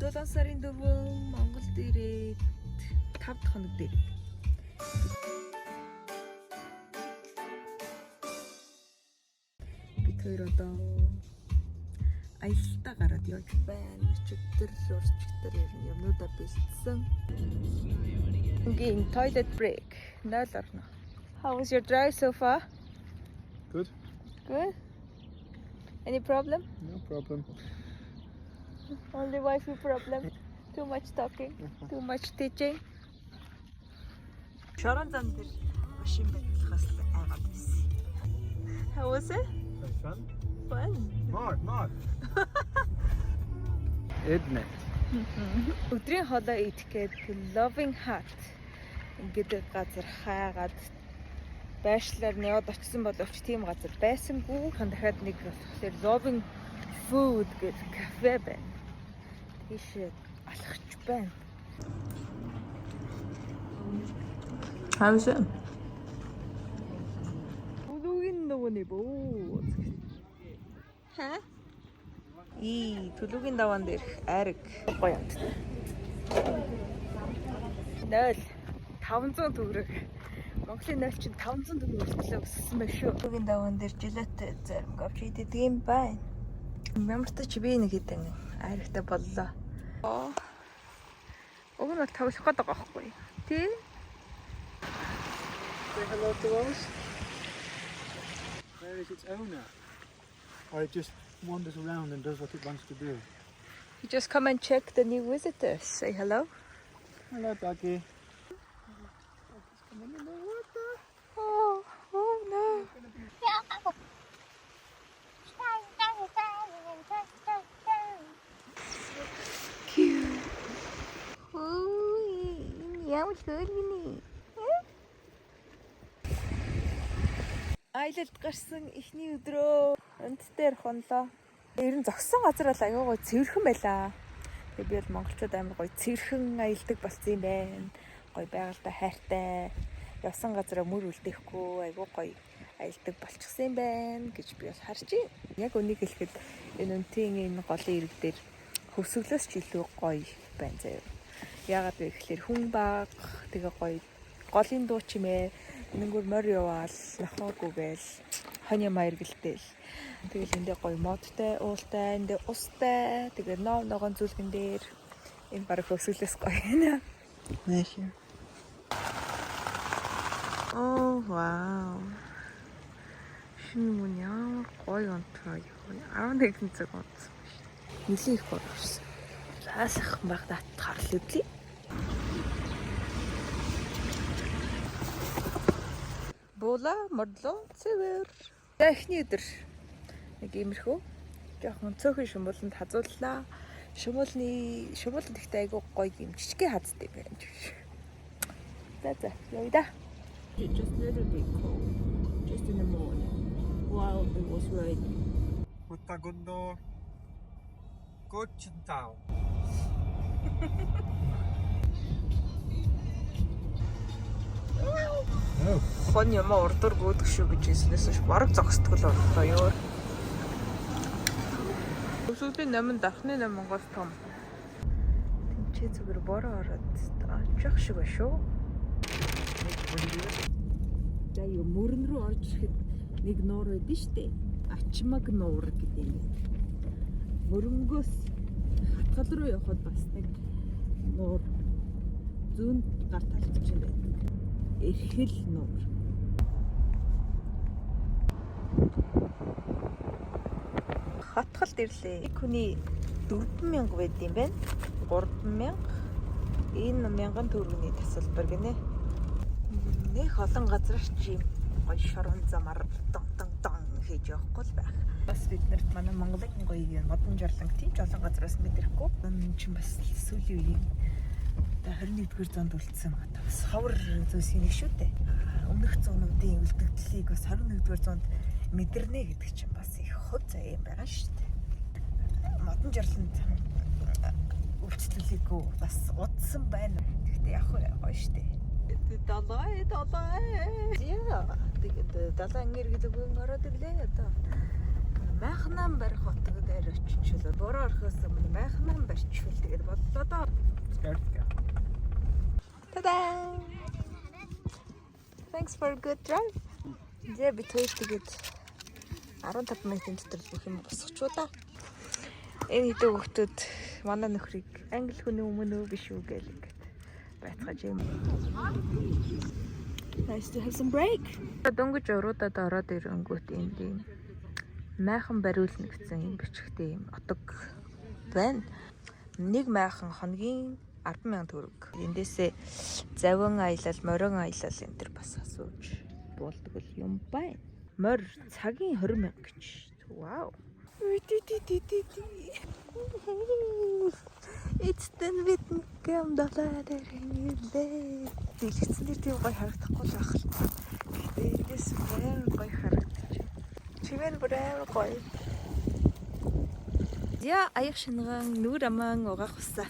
7 сарын 4 Монголд ирээд 5 дахь хоног дээр. Бид хоёр одоо аялалтаа гараад явж байна. Өчигдөр урчигдөр юмнуудаа бэлдсэн. Ингийн toilet break. 0 орно. How was your drive so far? Good. Good? Any problem? No problem. Only wifey problem. Too much talking, too much teaching. Шорон зам дээр машин байдлахаас айгаад байсан. How was it? Very fun. Fun. More. Edna. Өдрийн хоолой идэх гээд Loving Heart гэдэг газар хайгаад байршлаар нь яваад очсон боловч тийм газар байсангүй. Дахиад нэг болохоор Loving Food гэдэг кафе байна. Тийш алхаж байна. How's it? Түлүүгийн нөгөө бөө. Ха? Түлүүгийн даваан дээрх ариг гоё юм. 0 500 төгрөг. Монголын 0 чинь 500 төгрөг төлөө өссөн байх шүү. Түлүүгийн даваан дээр жилет зарим авч идэв юм байна. Ямар ч би нэг хэдэн аригтай боллоо. Уг нь бол тавлах гээд байгаа байхгүй тий? Say hello to us. Where is its owner? Or it just wanders around and does what it wants to do? You just come and check the new visitors. Say hello. Hello, doggy. Oh no. Cute. Ямар хөөргөний. Аялалд гарсан эхний өдрөө өнт дээр хонлоо. Ер нь зогссон газар бол аюугаа цэвэрхэн байлаа. Тэгээ би бол монголчууд амар гоё цэвэрхэн аялдаг болсон юм байна. Гоё байгальтай хайртай. Явсан газараа мөр үлдээхгүй аюу гоё аялдаг болчихсон юм байна гэж би бол харж байна. Яг үнийг хэлэхэд энэ өнтийн энэ голын ирэг дээр хөвсгөлөөс ч илүү гоё байна заяа. Яагаад вэ гэхээр хүн баг тэгээ гоё голын дуу чимээ нэнгүүр морь яваал нохоогүйгээл хоны маяр гэлдээл. Тэгэл эндээ гоё модтай, уултай, эндээ устай. Тэгээ ногоон зүлгэн дээр энэ баг хөвсгөлөөс гоё байна. Нэшээ. Oh wow. Шинэ ямар гоё онцгой. 11 цаг онцгой. Нилийн их орсон. Заасах багтаа тарлаа үгүй. Була модлоо цэвэр. Эхний өдөр нэг иймэрхүү жоохон цөөхөн шумууланд хазууллаа. Шумууланд ихтэй айгуу гоё юм жижигхэн хазтай байна. За явъя. Just a little bit cold. Just in the morning while it was raining. Putagundo Gochintao. Хон юм урдуур гүйдэг шүү гэж хэлснээс бараг зогсдог л боллоо ёо. Өсөлтийн 8 дархны 8 Монгол том. Тэнцээ зүгээр бороо ороод очих шиг ба шүү. За юу мөрөн рүү орж ирэхэд нэг нуур байдсан шүү дээ. Ачмаг нуур гэдэг юм. Мөрөнгөөс хатгал руу явхад бас нэг нуур зүүн гар талд чинь байдаг. Эрхэл нуур. Хатгалд ирлээ. Хүний 4,000 байд юм байна. 3,000. Энэ 1000 төгрөгийн тасалбар гинэ. Нэх олон газарч юм гоё шорон замаар дан хийж явахгүй л байх. Бас биднэрт манай Монголын гоё модон жорлон тийм ч олон газараас мэдрэхгүй. Энэ чинь бас сүүлийн үеийн 21-р зуунд үлдсэн одоо бас ховор зүйлс юм шүү дээ. Өмнөх зуунуудын үлдэгдлийг бас 21-р зуунд мэдэрнэ гэдэг чинь бас их хөв зай юм байгаа шүү дээ. Модон жорлонд үйлчлүүлээгүй бас удсан байна. Гэхдээ яг гоё шүү дээ. Далай. Яа, тэгээд далайн иргэдэг үн ороод ирлээ одоо. Майхнан барих хотод дээр очиж чөлөө. Бороо орохоос өмнө майхнан барьчихвал тэгээд бодлоо доо. Scared to go. Та-да! Thanks for a good drive. Зэ би тэр тэгээд 15 минутын дотор бүх юм босгоч удаа. Энэ хэдэн хүүхдүүд манай нөхрийг англи хүний өмнө биш үү гэж байцгааж юм. Nice to have some break. Дөнгөж уруудаад ороод ирэнгүүт юм майхан бариулна гэсэн юм бичгтэй юм отог байна. Нэг майхан хоногийн 10,000 төгрөг. Эндээсээ завин аялал, морин аялал энэ төр бас асууж болдог юм байна. Морь цагийн 20,000 гэж. Вау. It's the Vietnam dollar in the дэлгэцэн дээр тийм гоё харагдахгүй л байх л. Эндээс бүр гоё харагдчих. Чимээр бүр гоё. Я аяг шинган нүр аман угаах усаа.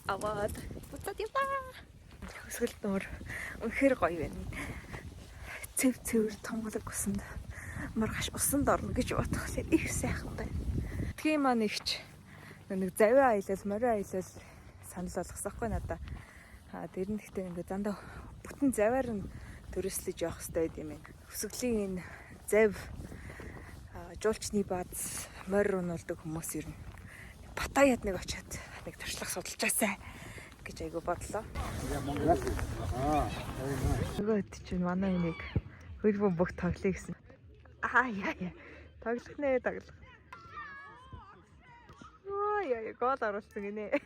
Аваад буцаад яваа. Хөсгөл нуур үнэхээр гоё байна. Цэвэр томголог усанд маргаш усанд орно гэж бодохлаа их сайхан байна. Тийм маань ихч нэг завиа аялал, морин аялал санал болгосохгүй надаа. Тэр нь гэхдээ ингээд дандаа бүтэн завиар нь төрөслөж явах хэрэгтэй юм. Хөсгөлийн энэ зав жуулчны бааз морь унуулдаг хүмүүс ирнэ. Паттаяд нэг очиад нэг туршлага судалжаасай гэж айгу бодлоо. Нөгөөд чинь манай энийг хөлбөм бүх тоглоё гэсэн. Яа. Тоглох нэ. Яа, гол оруулсан гинэ.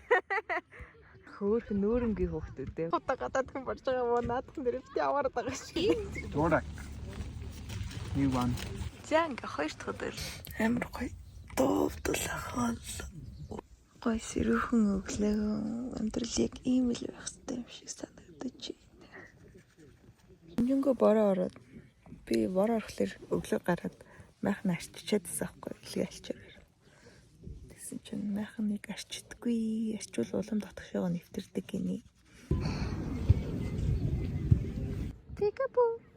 Хөөх нөөрөнгийн хүүхдүүдээ. Удаа гадаад хүн болж байгаа мó наадхан дээр бити аваад байгаа шиг. Jordak. New one. Зянг хоёр дахь өдөр амар гоё дуудлахаа. Гоё сэрүүхэн өглөө амьдрал яг ийм л байх хэрэгтэй юм шиг санагдаж байна. Хэмжэнгөө бороо ороод би бороо орохлоор өглөө гараад майхан арчичаад байгаа байхгүй илгээ алчаар. Тэгсэн чинь майханыг арчдаггүй, арчвал улам дотгошоо нэвтэрдэг гинэ. Пикапу.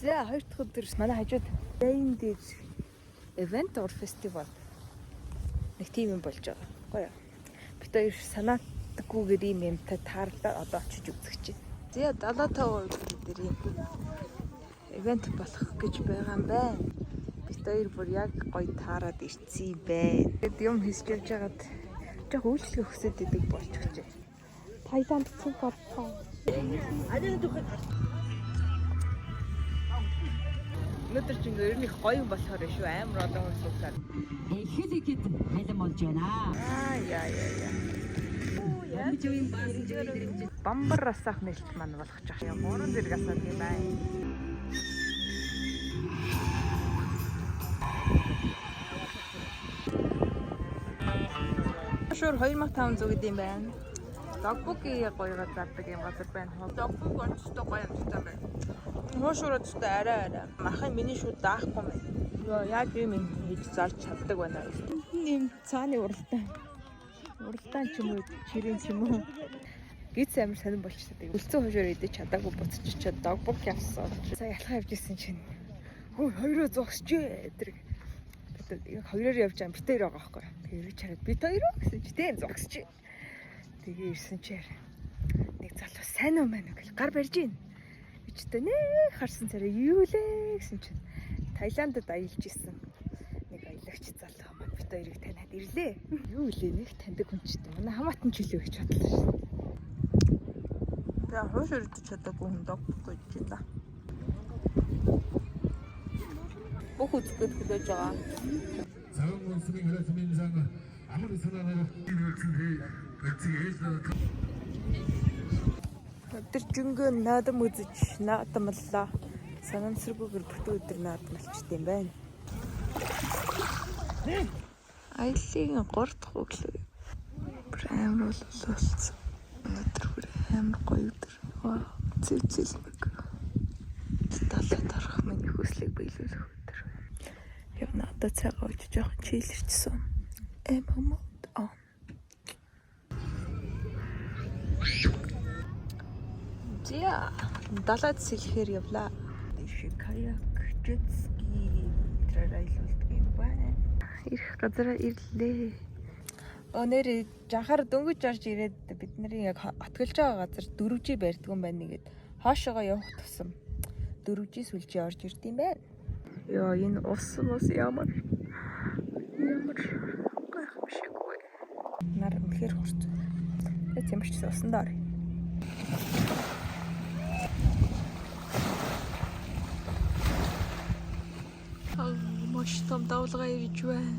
За хоёр дахь өдөр манай хажууд Rain дээр event or festival нэг тийм юм болж байгаа. Гоё. Бид хоёр санаадаггүйгээр ийм юмтай таарлаа одоо очиж үзэх чинь. За 75% дээр ийм event болох гэж байгаа юм байна. Бид хоёр бүр яг гоё таарад ирсэн юм байна. Тэгэд юм хийж явж байгаад жоо үйлчлэг өгсөд идэг болчихжээ. Таиланд цэг боллоо. Өнөөдөр чинь ер нь их гоё юм болохоор шүү амар олон хүн суугаад. Ихэд хайлан болж байна. Яа. Бамбар асаах нэлт маань болгож байгаа. Гурван зэрэг асаад юм байна. Шуур 2500 гэдэг юм байна. Догбугийн гоёгоо зардаг юм газар байна. Догбуг онцтой гоё юмтай байна. Хоошураад ч арай. Махын миний шууд даахгүй байна. Яг юм хийж зарж чаддаг байна. Ийм цааны уралдаан. Уралдаан ч юм уу, чирэн ч юм уу. Гиз амир сонирн болчихсон. Үлцэн хошоор идэж чадаагүй буцчихад догбуг явсан. Сая ялхаа явж исэн чинь хөө хоёроо зогсчээ тэр. Яг хоёроор явж байгаа битээр байгаа байхгүй. Тэгээ ирж хараад бит хоёроо гэсэн чи тийм зогсчээ. Тэгээ ирсэн чинь нэг залуу сайн уу мэн гэл гар барьж ийн. Бичтэй нэ харсан цараа юу лээ гэсэн чинь Таиландд аялж исэн. Нэг аялагч залуу маань бит хоёрыг таниад ирлээ. Юу лээ нэг таньдаг хүн ч гэдэг. Манай хамаатан ч үлээ гэж бодлоо шээ. За хоош өрдөж чадаагүй хүн доггүй гэж байна. Бүх үзэхэд хүлээж байгаа. Цагаан улсын хөрөсмийн зан амар санаагаар Тэр жингөө наадам үзэж наадамлаа. Санамсаргүйгээр бүтэн өдөр наадамлчихдээ юм байна. Аяллаа 3 дахь өглөө. Амар болсон. Өнөөдөр бүр амар гоё өдөр. Вау, цэвцэлмэг. Талаад орох миний хүслийг биелүүлэх өдөр. Явна одоо цагаа ууж жоохон чийлэрчсэн. Мод on. Зя, далаад сэлэхээр явлаа. Иши каяк, jetski тэрээр аялуулдаг юм байна. ирэх газараа ирлээ. Өнөөдөр жанхаар дөнгөж орж ирээд бид нарын яг отголж байгаа газар 4G барьдгүй юм байна нэгэд хоошоогоо явах тусам 4G сүлжээ орж ирд юм байна. Яа энэ ус ямар гайхамшиггүй. Нар үнэхээр хурц. Тэгээд ямар ч усан доор. Маш том давлгаа ирж байна.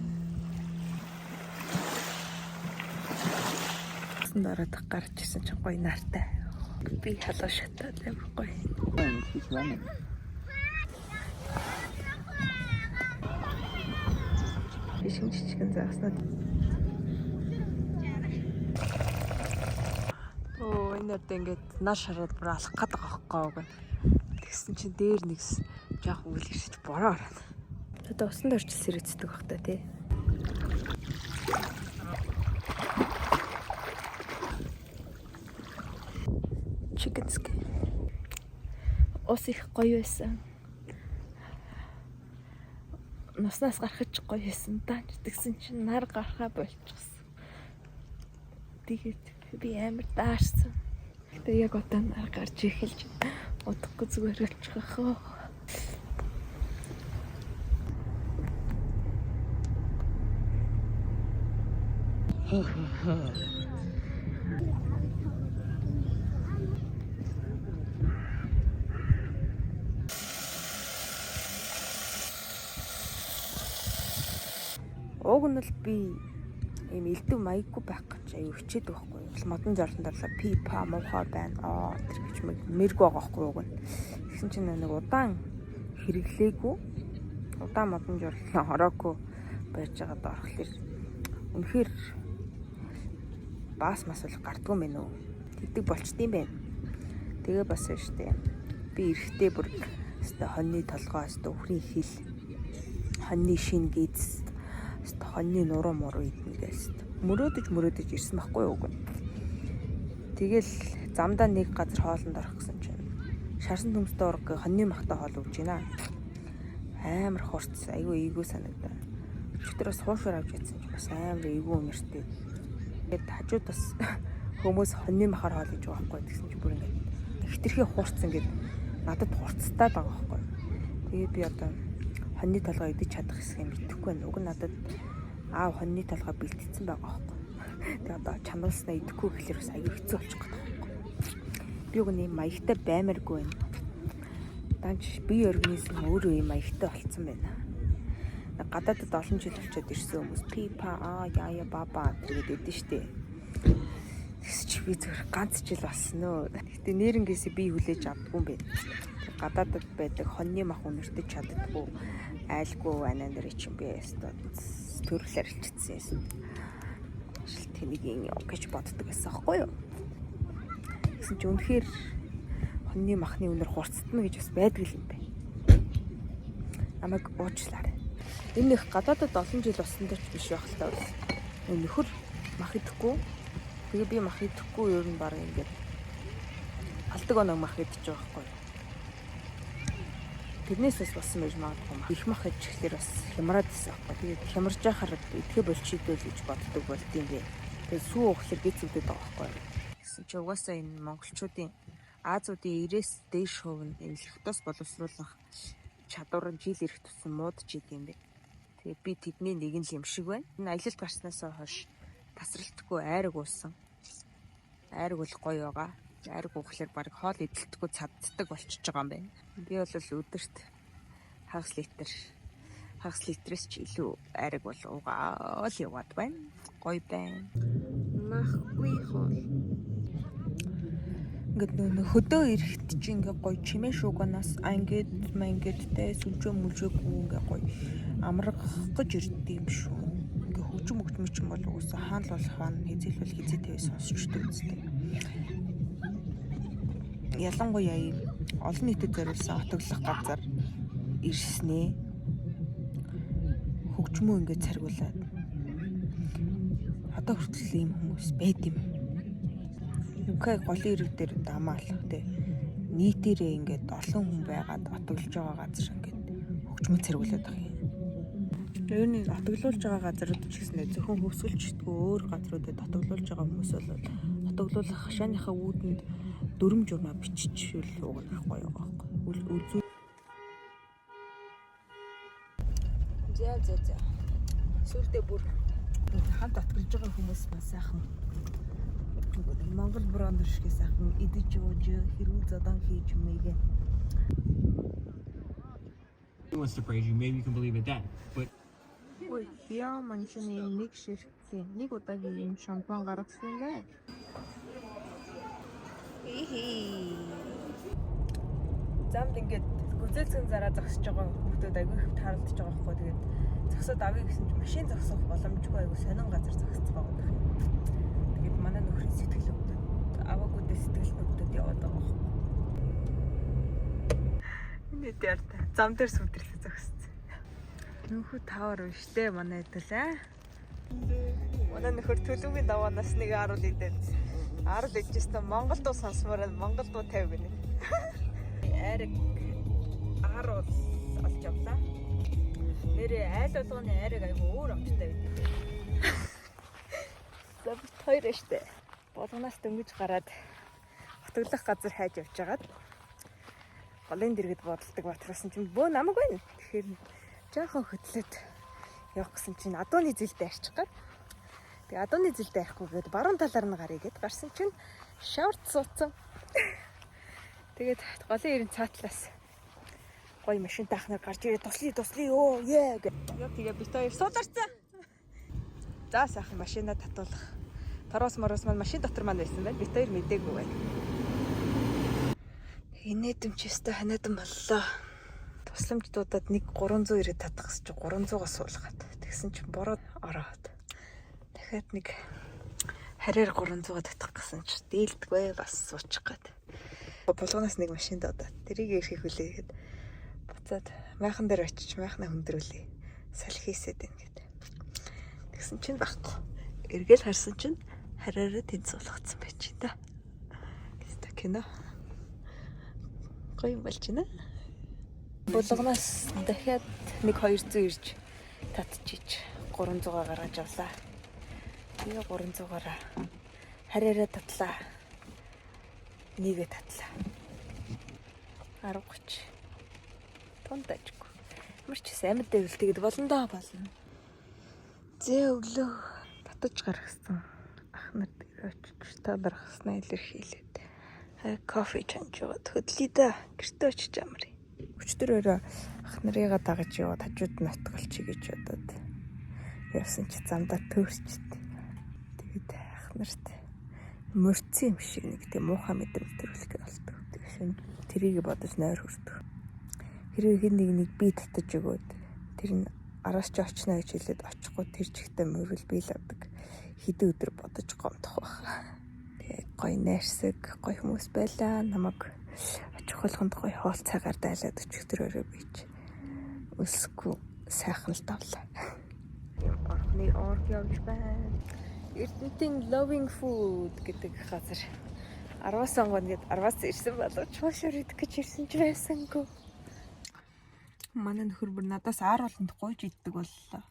Дараад гарч ирсэн чинь гоё нартай. Би халуун шатаад амар гоё. Бишин жижигэн зааснаад. Оо энэ нэрд ингээд наш хараад бүр алах гээд байгаа байхгүй юу. Тэгсэн чинь дээр нэгс жоох үйл ирсэж бороо ороод. Одоо усан дорч сэрэгцдэг бах та тий. Чикенск. Ус их гоё байсан. Наснаас гарах гоё байсан даа. Тэгсэн чинь нар гарахаа болчихсон. Тэгээд би амар даарсан. Тэгээ яг одоо нар гарч эхэлж удахгүй зүгээр болчих واخ. Уг нь л би ийм элдв маяггүй байх гэж аюу хичээдэг байхгүй юу. Модон зарлан дарлаа пипа муухай байна. Тэр гэж мэрэг байгаа байхгүй юу. Тэгсэн чинь нэг удаан хэрэглээгүй удаан модон зарлан хороогүй байж байгаад орохлоор үнэхээр бас мас бол гардгүй мэн үү. Тэгдэг болчдсан байна. Тэгээ бас штэ. Би эрэхтэй бүр өстө хоньны толгой өстө өхрийн хил хоньны шин гиз өстө хоньны нуруу муруу иднэгээс мөрөөдөж ирсэн байхгүй юу гэн. Тэгэл замдаа нэг газар хоолнд орох гэсэн чинь шарсан төмстэй ураг хоньны махтай хоол өгч гинэ. Амар хурц айгүй эйгүү санагдаа. Өчтөрөөс хуушаар авч ядсан чинь бас амар эйгүү нэртэй. Тэгээд хажууд бас хүмүүс хоньны махаар хоол гэж байгаа байхгүй гэсэн чинь бүр ингээд хитрхи хурц ингээд надад хурцтай байгаа байхгүй. Тэгээд би одоо хоньны толгой идэж чадах хэсгийг мэдэхгүй байна. Уг нь надад аав хоньны толгой бэлтгэсэн байгаа байхгүй. Тэгээд одоо чануулснаа идэхгүй гэхэлэр бас аюу хэцүү болчих гээд байгаа байхгүй. Би уг нь маягтай баймаргүй байна. Данч бие организм өөрөө юм маягтай болцсон байна. Гадаадд олон жил болчиход ирсэн хүмүүс пипа яа баба тэгээд өгдөн штэ. Тэгс чи би зөвхөн ганц жил болсон нөө. Гэтэ нэрнгээсээ би хүлээж авдаггүй юм байна. Гадаадд байдаг хоньны мах үнэртэж чаддаггүй айлгүй анаа нэр чинь би ястаа төрлөөр илчсэн юм. Шил тэнийгийн гэж боддог гэсэн аахгүй юу. Тэгсэн чи үнэхээр хоньны махны үнэр хурцтна гэж бас байдаг юм байна. Намайг уучлаарай. Энэ их гадаадд олон жил болсон ч биш байх л таа. Нөхөр мах идэхгүй. Тэгээ би мах идэхгүй ер нь баг ингээд алдаг оног мах идэж байгаа байхгүй. Тэрнээс бас болсон байж магадгүй. Их мах идэх ихлээр бас хямраад байсан байхгүй. Тэгээд хямарж байхаар идэхэ болчихидэл гэж боддог болд юм бэ. Тэгээд сүү уухлаар гэц үдэд байгаа байхгүй. Гэсэн чи угаасаа энэ монголчуудын Азиудын 90-с дээш хувь нь эмнэлэгтээс боловсруулах чадвар нь жил ирэх тусам муудж идэм бэ. Тэгээд би тэдний нэг нь юм шиг байна. Энэ аялалд гарснаас хойш тасралтгүй айраг уусан. Айраг бол гоё байгаа. Айраг уухлаар баг хоол идэлтгүй цаддаг болчихж байгаа юм байна. Би бол өдөрт хагас литрээс ч илүү айраг бол уугаал яваад байна. Гоё байна. Махгүй хоол. Ингээд нөө хөдөө ирэхт чи ингээ гоё чимээ шууганаас ангид мангидтэй сүлжөө мүлжөөгүй ингээ гоё амрах гэж ирдэг юм шүү. Ингээ хөгжим өгчмөч юм бол уусаа хаал болох хаана хизээлбэл хизээтэй сонсчтой үстэй. Ялангуяа олон нийтэд зориулсан отоглох газар ирснээ хөгжмөө ингээ царгуулад одоо хүртэл ийм хүмүүс байд юм. UK голын ирэг дээр дамаалах те нийтээрээ ингээд олон хүн байгаад отоглож байгаа газар ингээд хөгжмөд цэргүүлээд байгаа юм. Ер нь татаглуулж байгаа газрууд ч гэсэн зөвхөн хөвсгөлчдгөө өөр газруудад татаглуулж байгаа хүмүүс бол татаглуулах хашааныхаа үүдэнд дүрм журмаа биччихвэл угнах гоё байгаа байхгүй. За. Сүлдээ бүр хамт татгалж байгаа хүмүүс бас сайхан. Монгол брондер шиг сайхан идэж ууж хэрүүл зодан хийж мэйгээ. He wants to praise you, maybe you can believe it then. But Ой, яа манчны нэг ширхтээ нэг удаагийн юм шампан гаргасан лээ. Замд ингээд гүзэлцэн зараа зогсож байгаа хүмүүс айгүй их таарлаж байгаа байхгүй. Тэгээд зогсоод авъя гэсэн чинь машин зогсох боломжгүй айгүй сонин газар зогсож байгаа юм. Тэгээд манай нөхрийн сэтгэл өвдөд аваагүйдээ сэтгэл өвдөд яваад байгаа байхгүй. Миний дээр зам дээр сүндэрлээ зогссон. Нөхөд тавар биш дээ манай хэдэл аа. Манай нөхөр төлөвгийн даваанаас нэг 10 идээд 10 дэжсэн Монгол дуу сонсмоор Монгол дуу 50 гинэ. Ариг 10 олж авлаа. Нэрээ айл болгоны ариг айгүй өөр амттай байдаг. Зөвхөн хоёр штэ. Болгоноос дөнгөж гараад хотоглох газар хайж явж хагаад голын дэргэд бодолдог батрасан чинь бөө намайг байна. Тэгэхээр жоохон хөдлөд явах гэсэн чинь адууны зилдээ арчих гад. Тэгээ адууны зилдээ арихгүйгээд баруун талаар нь гарыг гэд гарсан чинь шаварт суудсан. Тэгээд голын ирэн цаатлаас гоё машинтай ахнаар гарч ирээ туслий оо яа гэ. Тэгээ бит хоёр сууларцсан. За сайхан машинаа татуулах. Тороос мороос маань машин дотор маань байсан байна. Бит хоёр мдээгүй байна. Инээдэмчээстэй ханаадан боллоо. Тусламждуудад нэг 300 ирээд татах гэж 300-аас суулгаад. Тэгсэн чинь бороод ороод. Дахиад нэг харьяар 300-аад татах гэсэн чинь дийлдэгвэ бас суучих гээд. Болгоноос нэг машин дуудаад тэрийг ирэхийг хүлээгээд буцаад майхан дээр очиж майхнаа хөндрүүлээ. Салхи хийсэд байна гэдэг. Тэгсэн чинь баггүй. Эргээл харсан чинь харьяараа тэнд суулгацсан байж та. Гэвч кино гоё юм болж байна. Болгоноос дахиад нэг 200 ирж татчих 300 гаргаж авлаа. Тэгээ 300-аараа харьяараа татлаа. Нэгэ татлаа. 10:30. Тунтажгүй. Ямар ч амьд дэвэл тэгэд болондоо болно. Зээ өглөө татаж гаргасан. Ах нар дээр очиж талархснаа илэрхийлээд. Кофе чанчууд хөдлөе да. Гэртээ очиж амрыг. Өчтөрөөр ах нарыгаа дагаж яваад хажууд нь отголчих гэж бодоод явсан чи замдаа төөрчтэй. Тэгээд ах нарт мөрцөн юм шиг нэг тийм муухай мэдрэмж төрүүлэх болдог. Тэгсэн тэрийг бодож нойр хүрдэг. Хэрвээ нэг би татаж өгөөд тэр нь араас ч очно гэж хэлээд очихгүй тэр чигтээ мөрөл бий л авдаг. Хэдэн өдөр бодож гомдох байх. Тэгээд гоё найрсаг гоё хүмүүс байлаа. Намайг очих болгонд гоё хоол цагаар дайлаад өчигдөрөөрөө бийж өсөхгүй сайхан л давлаа. Орхны орг явж байна. Эрдэнэтийн Loving Food гэдэг газар 10-аас онгонд гээд 10-аас ирсэн боловч хоошор идэх гэж ирсэн ч байсангүй. Манай нөхөр бүр надаас 10 болонд гойж иддэг боллоо.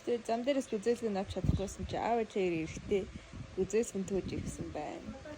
Тэгээд зам дээрээс үзэлгэн авч чадахгүйсэн чи аав ээжээр ирэхдээ үзэлгэн төөж ирсэн байна.